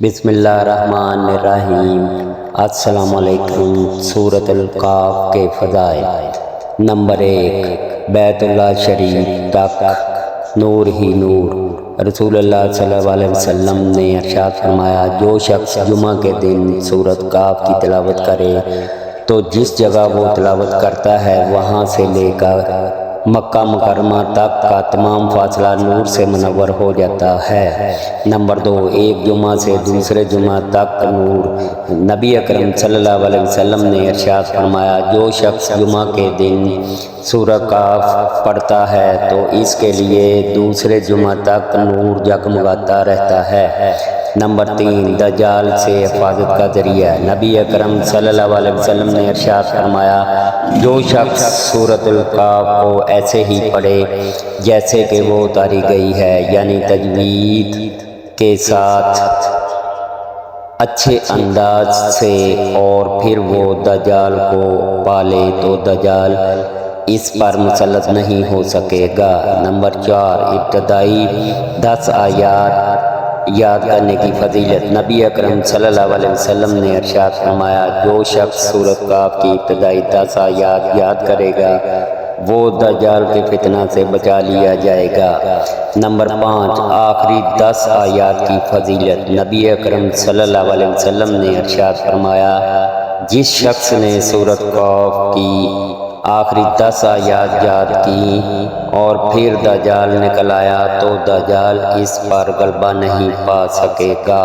بسم اللہ الرحمن الرحیم۔ السلام علیکم۔ سورۃ القاف کے فضائل۔ نمبر 1، بیت اللہ شریف تک نور ہی نور۔ رسول اللہ صلی اللہ علیہ وسلم نے ارشاد فرمایا، جو شخص جمعہ کے دن سورۃ قاف کی تلاوت کرے تو جس جگہ وہ تلاوت کرتا ہے وہاں سے لے کر مکہ مکرمہ تک کا تمام فاصلہ نور سے منور ہو جاتا ہے۔ نمبر 2، ایک جمعہ سے دوسرے جمعہ تک نور۔ نبی اکرم صلی اللہ علیہ وسلم نے ارشاد فرمایا، جو شخص جمعہ کے دن سورۃ قاف پڑھتا ہے تو اس کے لیے دوسرے جمعہ تک نور جگمگاتا رہتا ہے۔ نمبر 3، دجال سے حفاظت کا ذریعہ۔ نبی اکرم صلی اللہ علیہ وسلم نے ارشاد فرمایا، جو شخص سورۃ القاف کو ایسے ہی پڑھے جیسے کہ وہ اتاری گئی ہے، یعنی تجوید کے ساتھ اچھے انداز سے، اور پھر وہ دجال کو پالے تو دجال اس پر مسلط نہیں ہو سکے گا۔ نمبر 4، ابتدائی 10 آیات یاد کرنے کی فضیلت۔ نبی اکرم صلی اللہ علیہ وسلم نے ارشاد فرمایا، جو شخص سورۃ قاف کی ابتدائی 10 آیات یاد کرے گا وہ دجال کے فتنہ سے بچا لیا جائے گا۔ نمبر 5، آخری 10 آیات کی فضیلت۔ نبی اکرم صلی اللہ علیہ وسلم نے ارشاد فرمایا، جس شخص نے سورۃ قاف کی آخری 10 آیات یاد کی اور پھر دجال نکل آیا تو دجال اس پر غلبہ نہیں پا سکے گا۔